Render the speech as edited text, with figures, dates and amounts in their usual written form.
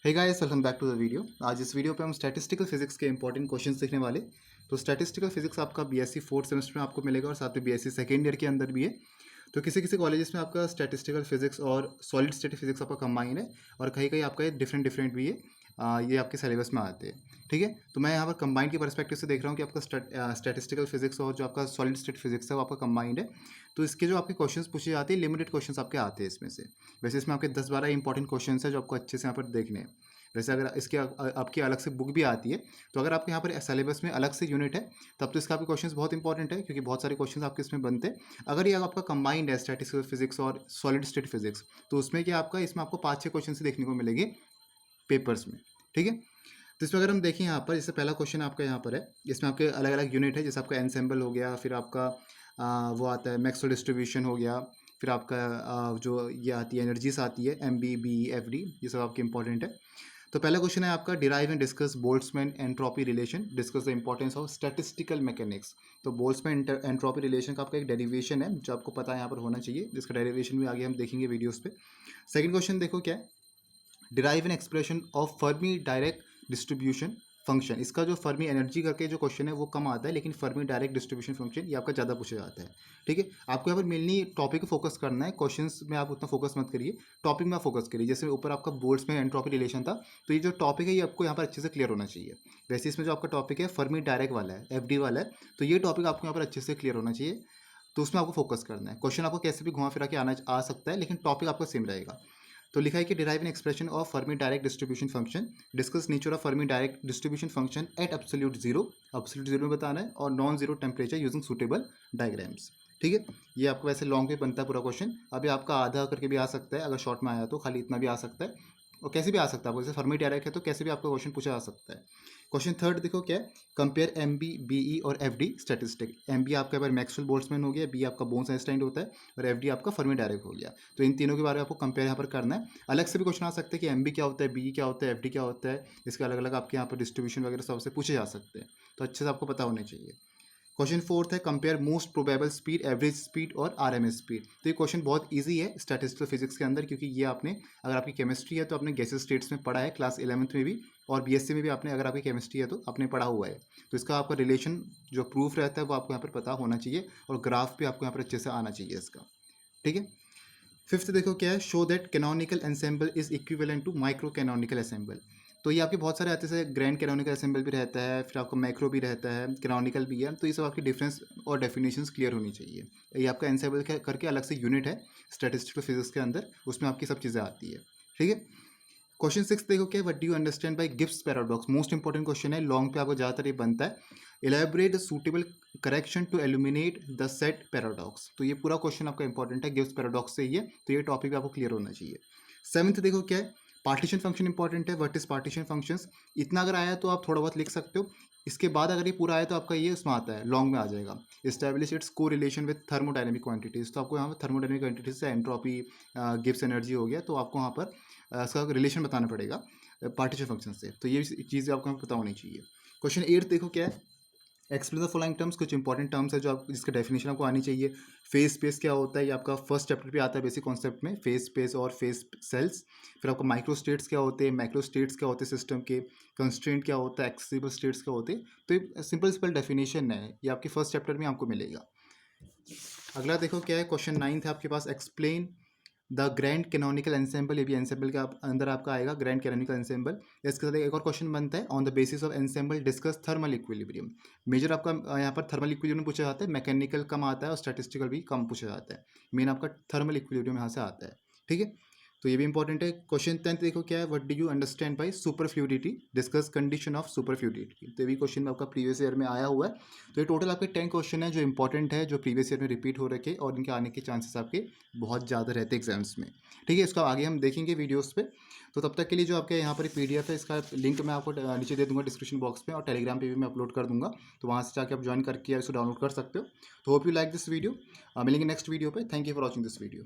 Hey guys, welcome back to the video. आज इस video पे हम स्टैटिस्टिकल फिजिक्स के इंपॉर्टेंट क्वेश्चंस देखने वाले। तो स्टैटिस्टिकल फिजिक्स आपका बीएससी फोर्थ सेमेस्टर में आपको मिलेगा और साथ में बीएससी सेकेंड ईयर के अंदर भी है। तो किसी किसी कॉलेजेस में आपका स्टैटिस्टिकल फिजिक्स और सॉलिड स्टेट फिजिक्स आपका कंबाइन है और कहीं कहीं आपका ये डिफरेंट डिफरेंट भी है। ये आपके सिलेबस में आते हैं, ठीक है। तो मैं यहाँ पर कंबाइंड के परस्पेक्टिव से देख रहा हूँ कि आपका स्टैटिस्टिकल फिजिक्स और जो आपका सॉलिड स्टेट फिजिक्स है वो आपका कंबाइंड है। तो इसके जो आपके क्वेश्चंस पूछे जाते हैं, लिमिटेड क्वेश्चंस आपके आते हैं इसमें से। वैसे इसमें आपके 10-12 इंपॉर्टेंट क्वेश्चंस है जो आपको अच्छे से यहाँ पर देखने हैं। वैसे अगर इसके आपकी अलग से बुक भी आती है, तो अगर आपके यहाँ पर सिलेबस में अलग से यूनिट है तब तो इसका आपके क्वेश्चंस बहुत इंपॉर्टेंट है, क्योंकि बहुत सारे क्वेश्चंस आपके इसमें बनते हैं। अगर ये आपका कंबाइंड है स्टैटिस्टिकल फिजिक्स और सॉलिड स्टेट फिजिक्स, तो उसमें क्या आपका इसमें आपको 5-6 क्वेश्चन से देखने को मिलेंगे पेपर्स में, ठीक है। तो इसमें अगर हम देखें यहाँ पर, जैसे पहला क्वेश्चन आपका यहाँ पर है, इसमें आपके अलग अलग यूनिट है। जैसे आपका एनसेम्बल हो गया, फिर आपका वो आता है मैक्सवेल डिस्ट्रीब्यूशन हो गया, फिर आपका जो ये आती है एनर्जीज आती है MB BE FD, ये सब आपके इंपॉर्टेंट है। तो पहला क्वेश्चन है आपका, derive and discuss Boltzmann entropy relation, discuss the importance of statistical mechanics. तो बोल्ट्जमैन एंट्रोपी रिलेशन का आपका एक डेरिवेशन है जो आपको पता है यहाँ पर होना चाहिए, जिसका डेरिवेशन भी आगे हम देखेंगे वीडियोस पे। सेकंड क्वेश्चन देखो क्या है, derive an expression of Fermi direct distribution function. इसका जो फर्मी एनर्जी करके जो क्वेश्चन है वो कम आता है, लेकिन फर्मी डायरेक्ट डिस्ट्रीब्यूशन फंक्शन ये आपका ज़्यादा पूछा जाता है, ठीक है। आपको यहाँ पर मेनली टॉपिक को फोकस करना है, क्वेश्चंस में आप उतना फोकस मत करिए, टॉपिक में आप फोकस करिए। जैसे ऊपर आपका बोर्ड्स में एंट्रोपी रिलेशन था, तो ये जो टॉपिक है ये आपको यहाँ पर अच्छे से क्लियर होना चाहिए। वैसे इसमें जो आपका टॉपिक है फर्मी डायरेक्ट वाला है, FD वाला है, तो ये टॉपिक आपको यहाँ पर अच्छे से क्लियर होना चाहिए। तो उसमें आपको फोकस करना है। क्वेश्चन आपको कैसे भी घुमा फिरा के आ सकता है, लेकिन टॉपिक आपका सेम रहेगा। तो लिखा है कि derive an expression of Fermi direct distribution function, discuss nature of Fermi direct distribution function at absolute zero में बताना है, और non zero temperature using suitable diagrams, ठीक है। ये आपको वैसे लॉन्ग पे बनता है पूरा क्वेश्चन। अभी आपका आधा करके भी आ सकता है, अगर शॉर्ट में आया तो खाली इतना भी आ सकता है, और कैसे भी आ सकता है। आपको जैसे फर्मी डायरेक्ट है तो कैसे भी आपका क्वेश्चन पूछा जा सकता है। क्वेश्चन थर्ड देखो क्या है, कंपेयर MB BE और FD स्टैटिस्टिक। MB आपका बार मैक्सवेल बोल्ट्जमैन हो गया, बी आपका बोन्स आइंस्टाइन होता है, और FD आपका फर्मी डायरेक्ट हो गया। तो इन तीनों के बारे में आपको कंपेयर यहाँ पर करना है। अलग से भी क्वेश्चन आ सकते हैं कि MB क्या होता है, BE क्या होता है, FD क्या होता है, इसके अलग अलग आपके यहाँ पर डिस्ट्रीब्यूशन वगैरह सबसे पूछे जा सकते हैं। तो अच्छे से आपको पता होने चाहिए। क्वेश्चन फोर्थ है, compare most probable speed, average speed और RMS स्पीड। तो ये क्वेश्चन बहुत इजी है स्टैटिस्टिकल फिजिक्स के अंदर, क्योंकि ये आपने, अगर आपकी केमिस्ट्री है तो आपने गैसेस स्टेट्स में पढ़ा है क्लास 11th में भी, और BSc में भी आपने, अगर आपकी केमिस्ट्री है तो आपने पढ़ा हुआ है। तो इसका आपका रिलेशन जो प्रूफ रहता है वो आपको यहाँ पर पता होना चाहिए, और ग्राफ भी आपको यहाँ पर अच्छे से आना चाहिए इसका, ठीक है। फिफ्थ देखो क्या है, show that canonical ensemble is equivalent to microcanonical ensemble. तो ये आपके बहुत सारे आते हैं, ग्रैंड कैनोनिकल एंसेंबल भी रहता है, फिर आपका मैक्रो भी रहता है, कैनोनिकल भी है। तो ये सब आपकी डिफरेंस और डेफिनेशंस क्लियर होनी चाहिए। ये आपका एंसेंबल करके अलग से यूनिट है स्टैटिस्टिकल फिजिक्स के अंदर, उसमें आपकी सब चीज़ें आती है, ठीक है। क्वेश्चन 6 देखो क्या, what do you understand by Gibbs paradox. Most important question है, लॉन्ग पे आपको ज़्यादातर ये बनता है। Elaborate suitable correction to eliminate the set paradox. तो ये पूरा क्वेश्चन आपका इंपॉर्टेंट है, गिब्स पैराडॉक्स से ही है, तो ये टॉपिक आपको क्लियर होना चाहिए। सेवंथ देखो क्या है, पार्टीशन फंक्शन इंपॉर्टेंट है, व्हाट इज पार्टीशन फंक्शंस। इतना अगर आया तो आप थोड़ा बहुत लिख सकते हो। इसके बाद अगर ये पूरा आया तो आपका ये उसमें आता है, लॉन्ग में आ जाएगा, इस्टेब्लिश इट्स को रिलेशन विद थर्मोडायनेमिक क्वांटिटीज। तो आपको यहाँ पर थर्मोडायनेमिक क्वांटिटीज से एंट्रोपी, गिब्स एनर्जी हो गया, तो आपको वहाँ पर इसका रिलेशन बताना पड़ेगा पार्टीशन फंक्शन से। तो ये चीज़ें आपको पता होनी चाहिए। क्वेश्चन 8 देखो क्या है, एक्सप्लेन द फॉलोइंग टर्म्स। कुछ इंपॉर्टेंट टर्म्स है जो आप, जिसका डेफिनेशन आपको आनी चाहिए। फेज स्पेस क्या होता है, ये आपका फर्स्ट चैप्टर पे आता है बेसिक कॉन्सेप्ट में, फेज स्पेस और फेज सेल्स। फिर आपको माइक्रो स्टेट्स क्या होते हैं, मैक्रो स्टेट्स क्या होते हैं सिस्टम के, कंस्ट्रेंट क्या होता है, एक्सेसिबल स्टेट्स क्या होते हैं। तो ये सिंपल सिंपल डेफिनेशन है, ये आपके फर्स्ट चैप्टर में आपको मिलेगा। अगला देखो क्या है, क्वेश्चन 9 है आपके पास, explain the grand canonical ensemble. ये भी एंसेंबल का अंदर आपका आएगा, ग्रैंड कैनोनिकल एंसेंबल। इसके साथ एक और क्वेश्चन बनता है, on the basis of ensemble discuss thermal equilibrium. Major आपका यहाँ पर थर्मल इक्विलिब्रियम पूछा जाता है, मैकेनिकल कम आता है और स्टैटिस्टिकल भी कम पूछा जाता है। मेन आपका थर्मल इक्विलिब्रियम यहाँ से आता है, ठीक है। तो ये भी इंपॉर्टेंट है। क्वेश्चन 10 देखो क्या है, what do you understand by super fluidity, discuss condition of super fluidity. तो ये भी क्वेश्चन आपका प्रीवियस ईयर में आया हुआ है। तो ये टोटल आपके 10 क्वेश्चन है जो इंपॉर्टेंट है, जो प्रीवियस ईयर में रिपीट हो रखे, और इनके आने के चांसेस आपके बहुत ज़्यादा रहते हैं एग्जाम्स में, ठीक है। इसका आगे हम देखेंगे वीडियोस पे। तो तब तक के लिए जो आपके यहाँ पर PDF है, इसका लिंक मैं आपको नीचे दे दूंगा डिस्क्रिप्शन बॉक्स में, और टेलीग्राम पे भी मैं अपलोड कर दूंगा, तो वहाँ से जाकर आप ज्वाइन करके इसको डाउनलोड कर सकते हो। तो hope you like this video. मिलेंगे नेक्स्ट वीडियो पे। Thank you for watching this video.